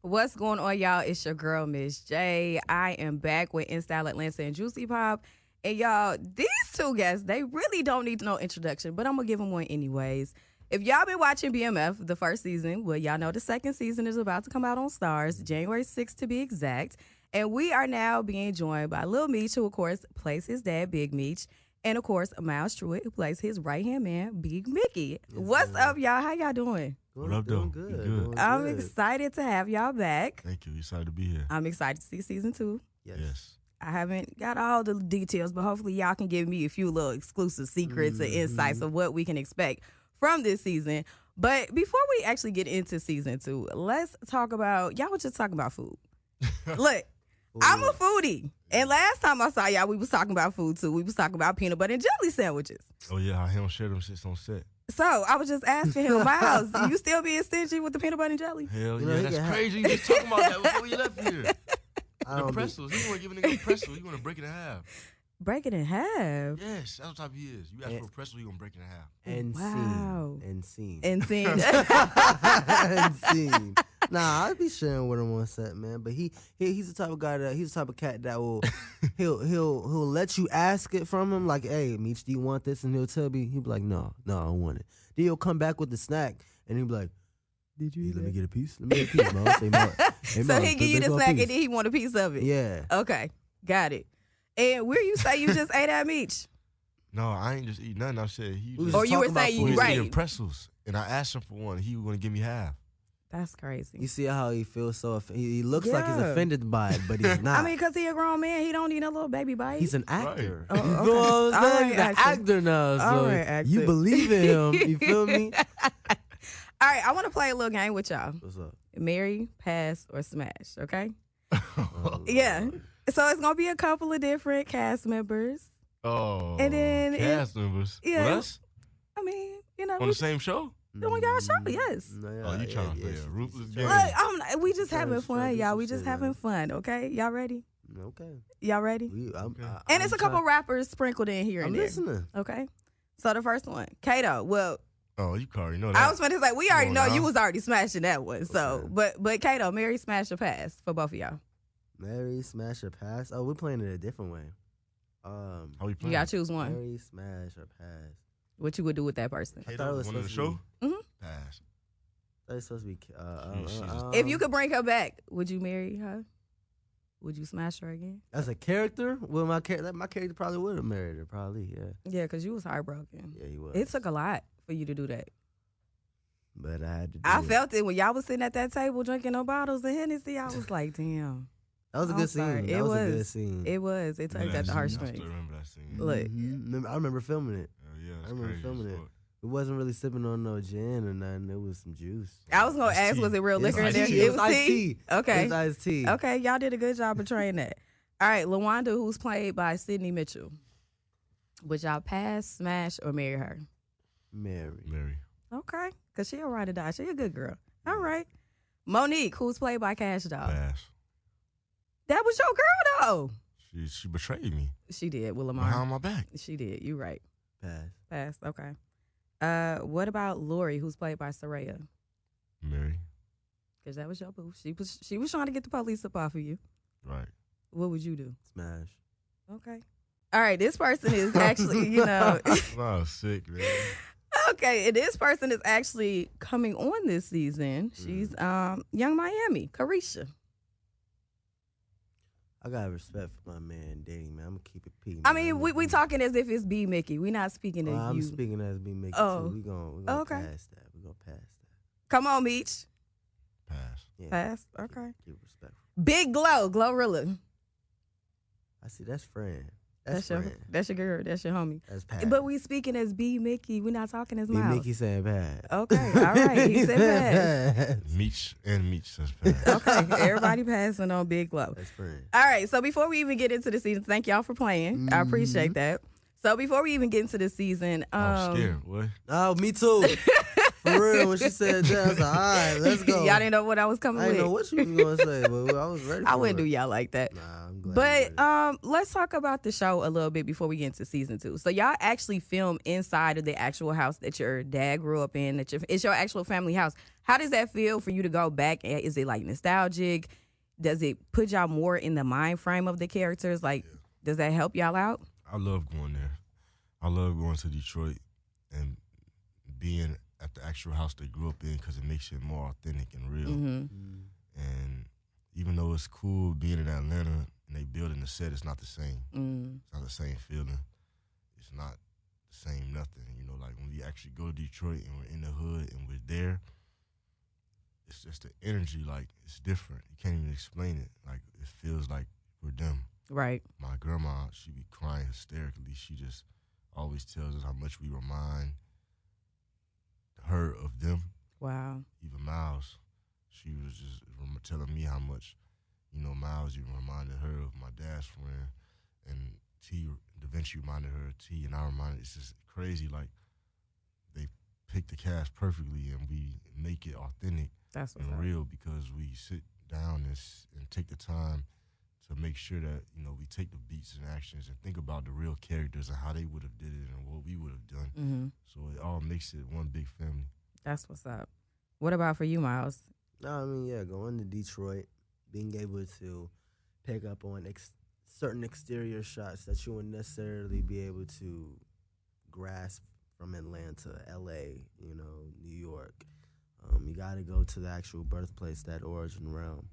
What's going on, y'all? It's your girl, Miss J. I am back with InStyle Atlanta and Juicy Pop. And y'all, these two guests, they really don't need no introduction, but I'm going to give them one anyways. If y'all been watching BMF, the first season, well, y'all know the second season is about to come out on Stars, January 6th to be exact. And we are now being joined by Lil Meech, who, of course, plays his dad, Big Meech. And, of course, Myles Truitt, who plays his right-hand man, Big Mickey. What's up, y'all? How y'all doing? What up, though? Good. I'm excited to have y'all back. Thank you. Excited to be here. I'm excited to see season 2. Yes. I haven't got all the details, but hopefully y'all can give me a few little exclusive secrets and insights of what we can expect from this season. But before we actually get into season 2, let's talk about, y'all were just talking about food. Look, I'm a foodie. And last time I saw y'all, we was talking about food too. We was talking about peanut butter and jelly sandwiches. Oh, yeah. He don't share them shits on set. So I was just asking him, Myles, you still being stingy with the peanut butter and jelly? Hell yeah, that's crazy. You just talking about that before you left here. The pretzels. You want to give a nigga a pretzel. You want to break it in half. Break it in half? Yes, that's what type he is. You ask for a pretzel, you going to break it in half. And wow. scene. And scene. And scene. Nah, I'd be sharing with him on set, man. But he's the type of guy he's the type of cat that will he'll let you ask it from him, like, hey, Meech, do you want this? And he'll tell me, he'll be like, no, I don't want it. Then he'll come back with the snack and he'll be like, did you let me get a piece? Let me get a piece, Myles. So he give you the snack and then he want a piece of it? Yeah. Okay, got it. And where you say you just ate at Meech? No, I ain't just eat nothing. I said he Or you were saying you right. eating pretzels, and I asked him for one. He was going to give me half. That's crazy. You see how he feels so he looks like he's offended by it, but he's not. I mean, because he a grown man. He don't need a little baby bite. He's an actor. Right. You know what I'm saying? He's an actor now, so actor. you believe in him. You feel me? All right, I want to play a little game with y'all. What's up? Marry, pass, or smash, okay? Yeah. So it's going to be a couple of different cast members. Oh, and then cast members? Yeah. With us? I mean, you know. On the same show? On y'all show, yes. No, yeah, you trying to play a ruthless game? Look, we just having fun, y'all. We just having fun, okay? Y'all ready? Okay. Y'all ready? And it's a couple rappers sprinkled in here and there. I'm listening. Okay. So the first one, Kato. Well, oh, you already know that. I was going to say, we already know you was already smashing that one. So, but Kato, marry, smash, or pass for both of y'all. Marry, smash, or pass? Oh, we're playing it a different way. How we playing? You got to choose one. Marry, smash, or pass. What you would do with that person? Kato, I thought it was one of the show? Mm-hmm. Pass. That is supposed to be. If you could bring her back, would you marry her? Would you smash her again? As a character? Well, my character probably would have married her, probably, yeah. Yeah, because you was heartbroken. Yeah, he was. It took a lot for you to do that. But I had to do I felt it when y'all was sitting at that table drinking no bottles of Hennessy. I was like, damn. That was a good scene. That was a good scene. It was. It tugged at the heartstrings. I still remember that scene. Look. I remember filming it. Yeah, I remember filming it. It wasn't really sipping on no gin or nothing. It was some juice. I was going to ask, was it real liquor in there? It was iced tea. Okay. It was iced tea. Okay, y'all did a good job portraying that. All right, LaWanda, who's played by Sydney Mitchell. Would y'all pass, smash, or marry her? Marry. Okay, because she a ride or die. She a good girl. All right. Monique, who's played by Cash Doll. Pass. That was your girl, though. She betrayed me. She did, with Lamar. Behind my back. She did. You right. Pass. Okay. What about Lori, who's played by Soraya? Marry. Because that was your boo. She was trying to get the police up off of you. Right. What would you do? Smash. Okay. All right. This person is actually, Oh, sick, man. Okay. And this person is actually coming on this season. She's Young Miami, Carisha. I got respect for my man dating, man. I'm going to keep it P. I mean, we talking as if it's B Mickey. We not speaking as you. I'm speaking as B Mickey, oh. too. We gonna pass that. We're going to pass that. Come on, Meech. Pass. Yeah. Pass? Okay. Keep respect. Big Glow, Glorilla. I see, that's friend. That's your girl. That's your homie. That's pass. But we speaking as B Mickey. We're not talking as Myles. B Mickey saying pass. Okay. All right. He said pass. Meech and Meech says pass. Okay. Everybody passing on Big Glow. That's friend. All right. So before we even get into the season, thank y'all for playing. I appreciate that. So before we even get into the season, I'm scared, boy. Oh, me too. For real, when she said that, I was like, all right, let's go. Y'all didn't know what I was coming I with. didn't know what you was going to say, but I was ready for I wouldn't it. do y'all like that. Nah, I'm glad. But let's talk about the show a little bit before we get into season 2. So y'all actually film inside of the actual house that your dad grew up in. It's your actual family house. How does that feel for you to go back? Is it like nostalgic? Does it put y'all more in the mind frame of the characters? Like, does that help y'all out? I love going there. I love going to Detroit and being at the actual house they grew up in because it makes it more authentic and real. And even though it's cool being in Atlanta and they building the set, it's not the same. It's not the same feeling. It's not the same nothing. You know, like when we actually go to Detroit and we're in the hood and we're there, it's just the energy, like, it's different. You can't even explain it. Like, it feels like we're them. Right. My grandma, she be crying hysterically. She just always tells us how much we remind her of them. Wow. Even Myles, she was just telling me how much, you know, Myles even reminded her of my dad's friend, and T, Da Vinci reminded her of T, and I reminded. It's just crazy. Like, they pick the cast perfectly, and we make it authentic and real because we sit down and take the time to make sure that, you know, we take the beats and actions and think about the real characters and how they would have did it and what we would have done. So it all makes it one big family. That's what's up. What about for you, Myles? No, I mean, yeah, going to Detroit, being able to pick up on certain exterior shots that you wouldn't necessarily be able to grasp from Atlanta, L.A., you know, New York. You got to go to the actual birthplace, that origin realm.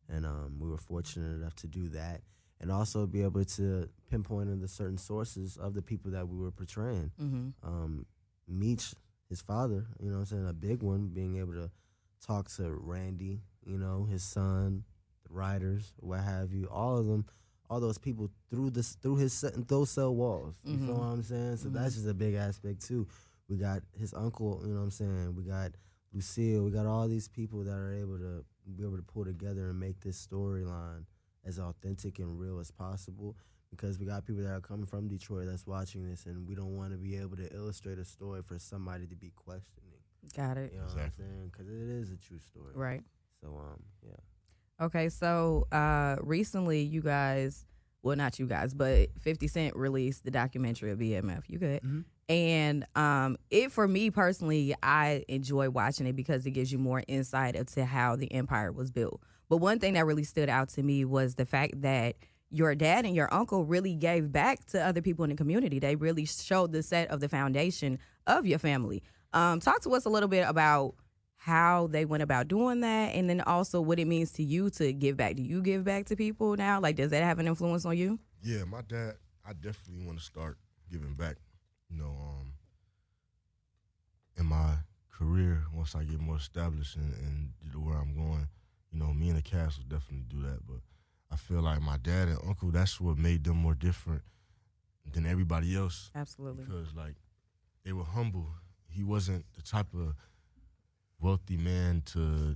And we were fortunate enough to do that and also be able to pinpoint in the certain sources of the people that we were portraying. Meech, his father, you know what I'm saying, a big one, being able to talk to Randy, you know, his son, the writers, what have you, all of them, all those people through those cell walls. You feel what I'm saying? So that's just a big aspect too. We got his uncle, you know what I'm saying? We got Lucille, we got all these people that are able to pull together and make this storyline as authentic and real as possible, because we got people that are coming from Detroit that's watching this, and we don't want to be able to illustrate a story for somebody to be questioning. Got it. You know what I'm saying? Because it is a true story. Right. So, yeah. Okay, so recently you guys, well, not you guys, but 50 Cent released the documentary of BMF. You good? And it, for me personally, I enjoy watching it because it gives you more insight into how the empire was built. But one thing that really stood out to me was the fact that your dad and your uncle really gave back to other people in the community. They really showed the set of the foundation of your family. Talk to us a little bit about how they went about doing that, and then also what it means to you to give back. Do you give back to people now? Like, does that have an influence on you? Yeah, my dad, I definitely want to start giving back. You know, in my career, once I get more established and to where I'm going, you know, me and the cast will definitely do that. But I feel like my dad and uncle, that's what made them more different than everybody else. Absolutely. Because, like, they were humble. He wasn't the type of wealthy man to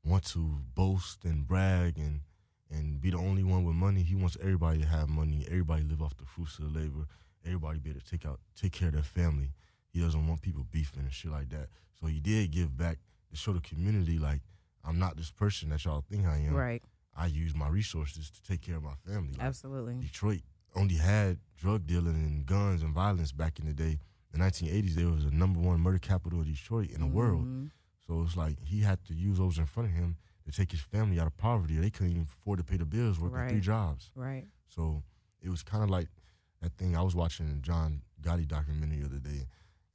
want to boast and brag and be the only one with money. He wants everybody to have money, everybody live off the fruits of the labor, everybody be able to take care of their family. He doesn't want people beefing and shit like that. So he did give back to show the community, like, I'm not this person that y'all think I am. Right. I use my resources to take care of my family. Like, absolutely. Detroit only had drug dealing and guns and violence back in the day. In the 1980s, there was the #1 murder capital of Detroit in the world. So it's like he had to use those in front of him to take his family out of poverty. They couldn't even afford to pay the bills, working 3 jobs. Right. So it was kind of like that thing. I was watching a John Gotti documentary the other day,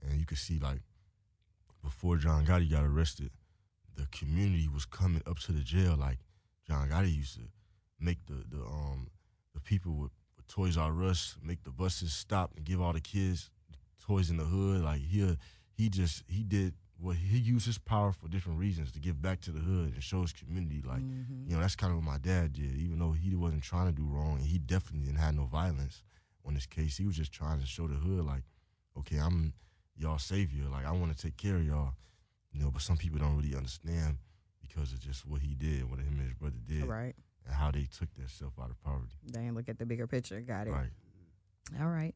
and you could see, like, before John Gotti got arrested, the community was coming up to the jail. Like, John Gotti used to make the people with Toys R Us make the buses stop and give all the kids toys in the hood. Like, he did what he used his power for different reasons to give back to the hood and show his community. Like, you know, that's kind of what my dad did. Even though he wasn't trying to do wrong, and he definitely didn't have no violence on this case. He was just trying to show the hood, like, okay, I'm y'all savior. Like, I want to take care of y'all. You know, but some people don't really understand because of just what he did, what him and his brother did, right, and how they took themselves out of poverty. They ain't look at the bigger picture. Got it. Right. All right.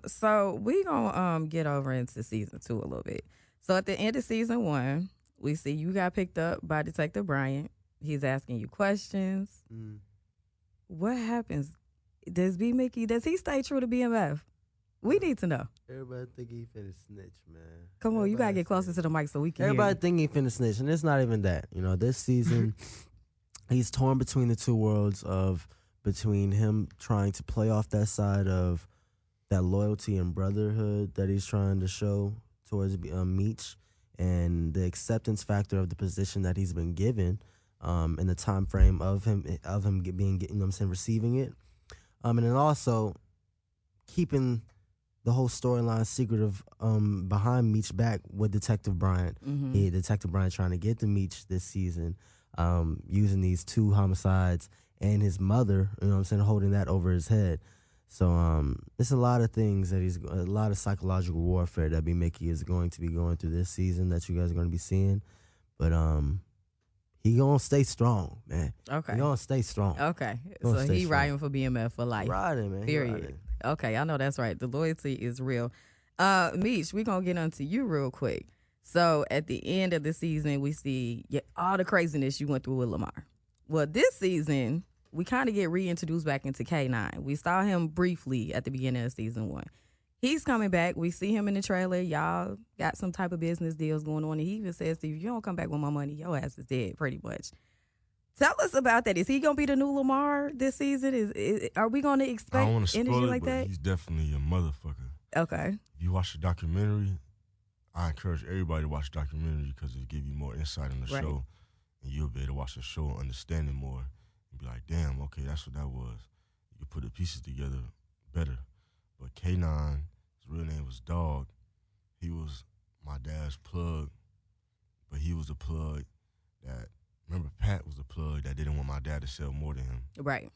So we gonna get over into season 2 a little bit. So at the end of season 1, we see you got picked up by Detective Bryant. He's asking you questions. Mm. What happens? Does B Mickey, does he stay true to BMF? We need to know. Everybody think he finna snitch, man. Come on, you gotta Everybody get closer snitch. to the mic so we can Everybody hear think he finna snitch, and it's not even that. You know, this season, he's torn between the two worlds of between him trying to play off that side of that loyalty and brotherhood that he's trying to show towards Meech, and the acceptance factor of the position that he's been given, in the time frame of him being, you know what I'm saying, receiving it, and then also keeping the whole storyline secret of behind Meech back with Detective Bryant. you. Detective Bryant trying to get to Meech this season, using these 2 homicides and his mother, you know what I'm saying, holding that over his head. So it's a lot of things that a lot of psychological warfare that B Mickey is going to be going through this season that you guys are going to be seeing. But he gonna stay strong, man. Okay. He gonna stay strong. Okay. Gonna So stay he strong. riding for BMF for life. Riding, man. He Period. riding. Okay, I know that's right. The loyalty is real. Meech, we're going to get onto you real quick. So at the end of the season, we see all the craziness you went through with Lamar. Well, this season, we kind of get reintroduced back into K9. We saw him briefly at the beginning of season 1. He's coming back. We see him in the trailer. Y'all got some type of business deals going on. And he even says, if you don't come back with my money, your ass is dead, pretty much. Tell us about that. Is he gonna be the new Lamar this season? Are we gonna I expect don't want to energy spoil it, like but that? he's definitely a motherfucker. Okay. If you watch the documentary, I encourage everybody to watch the documentary because it'll give you more insight on the Right. show, and you'll be able to watch the show and understand it more, and be like, damn, okay, that's what that was. You can put the pieces together better. But K9, his real name was Dog. He was my dad's plug, but he was the plug that, remember Pat was the plug that didn't want my dad to sell more than him. Right.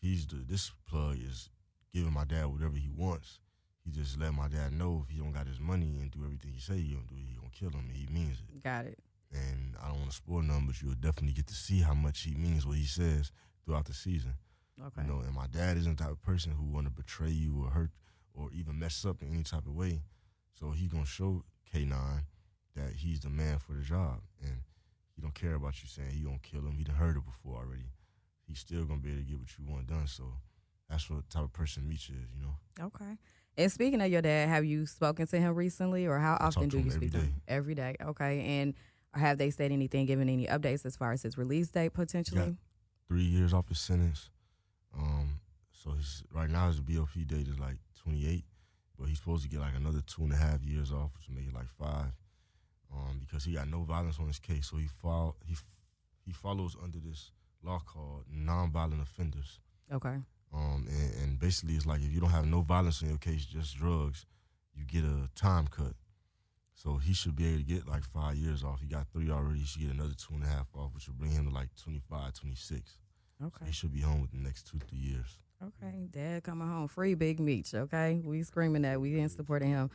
This plug is giving my dad whatever he wants. He just let my dad know if he don't got his money and do everything he say he gonna do, he gonna kill him, and he means it. Got it. And I don't want to spoil nothing, but you'll definitely get to see how much he means what he says throughout the season. Okay. You know, and my dad isn't the type of person who want to betray you or hurt or even mess up in any type of way. So he gonna show K9 that he's the man for the job, and he don't care about you saying he gonna kill him. He done heard it before already. He's still gonna be able to get what you want done. So that's what type of person Meech is, you know. Okay. And speaking of your dad, have you spoken to him recently, or how often talk do to you him speak to him? Every day. Okay. And have they said anything, given any updates as far as his release date potentially? He got 3 years off his sentence. So right now his BOP date is like 28, but he's supposed to get like another 2.5 years off, which will make it like 5. Because he got no violence on his case, so he follows under this law called nonviolent offenders. Okay. And basically it's like if you don't have no violence in your case, just drugs, you get a time cut. So he should be able to get like 5 years off. He got 3 already. He should get another 2.5 off, which will bring him to like 25, 26. Okay. So he should be home within the next 2-3 years. Okay. Dad coming home free, Big Meech. Okay. We screaming that. We didn't supporting him.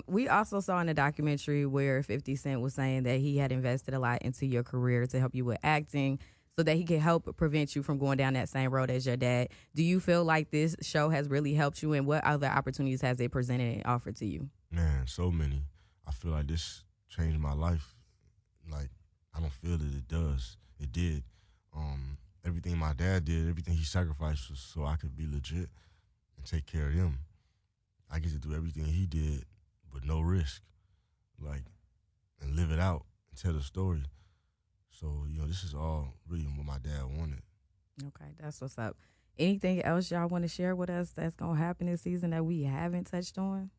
We also saw in the documentary where 50 Cent was saying that he had invested a lot into your career to help you with acting so that he could help prevent you from going down that same road as your dad. Do you feel like this show has really helped you, and what other opportunities has it presented and offered to you? Man, so many. I feel like this changed my life. Like, I don't feel that it does. It did. Everything my dad did, everything he sacrificed was so I could be legit and take care of him. I get to do everything he did with no risk, like, and live it out and tell the story. So, you know, this is all really what my dad wanted. Okay, that's what's up. Anything else y'all want to share with us that's going to happen this season that we haven't touched on?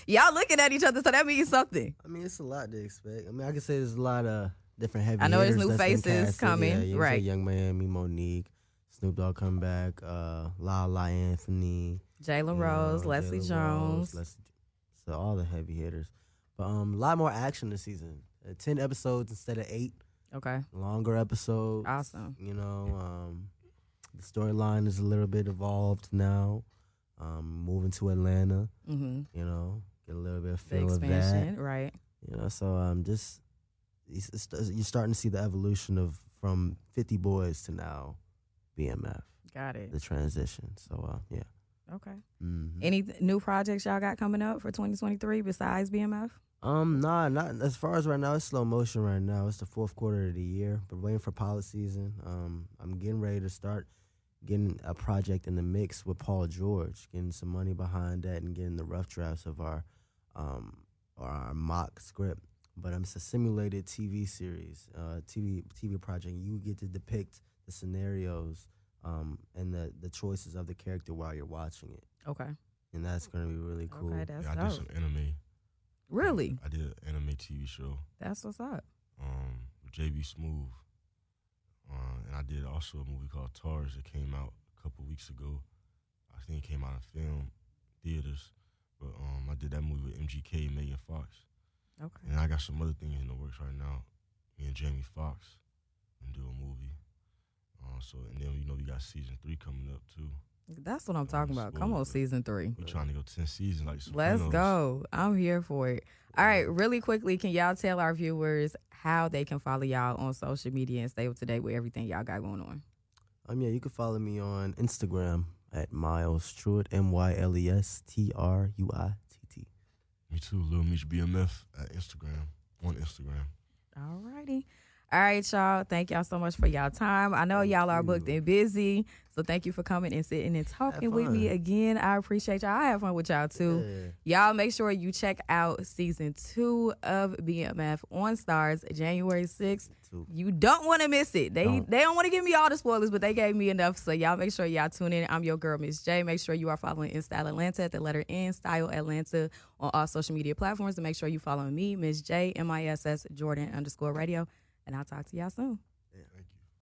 Y'all looking at each other, so that means something. I mean, it's a lot to expect. I mean, I can say there's a lot of different heavy I know there's hitters new that's been faces casted. coming, Yeah, you can say right. Young Miami, Monique, Snoop Dogg come back, Lala Anthony, Jalen Rose, Leslie Jalen Jones. Rose, so all the heavy hitters. But a lot more action this season. 10 episodes instead of 8. Okay, Longer episodes. awesome. You know, the storyline is a little bit evolved now. Moving to Atlanta. Mm-hmm. You know, get a little bit of The feel of that. expansion, right? You know, so just you're starting to see the evolution of from 50 Boys to now BMF, Got it. the transition. So yeah. Okay. Mm-hmm. Any new projects y'all got coming up for 2023 besides BMF? Nah, not as far as right now. It's slow motion right now. It's the fourth quarter of the year, but waiting for pilot season. I'm getting ready to start getting a project in the mix with Paul George, getting some money behind that, and getting the rough drafts of our mock script. But it's a simulated TV series, TV project. You get to depict the scenarios and the choices of the character while you're watching it, Okay. and that's gonna be really cool. Okay, that's Yeah, I dope. did some anime. Really? I did an anime TV show. That's what's up. With JB Smooth. And I did also a movie called Tars that came out a couple weeks ago. I think it came out in film theaters. But I did that movie with MGK and Megan Fox. Okay. And I got some other things in the works right now. Me and Jamie Foxx and do a movie. And then we got season 3 coming up too. That's what I'm talking about. Come on, season 3. We trying to go 10 seasons like Let's Sopranos. go. I'm here for it. All right, really quickly, can y'all tell our viewers how they can follow y'all on social media and stay up to date with everything y'all got going on? Yeah, you can follow me on Instagram at Myles Truitt, Mylestruitt. Me too, Lil Meech BMF at Instagram, on Instagram. All righty. All right, y'all. Thank y'all so much for y'all time. I know y'all are booked and busy, so thank you for coming and sitting and talking with me again. I appreciate y'all. I have fun with y'all too. Yeah. Y'all make sure you check out season 2 of BMF on Stars, January 6th. You don't want to miss it. They don't want to give me all the spoilers, but they gave me enough. So y'all make sure y'all tune in. I'm your girl, Miss J. Make sure you are following InStyle Atlanta at the letter N, Style Atlanta on all social media platforms. And make sure you follow me, Miss J, MISS Jordan _radio. And I'll talk to y'all soon.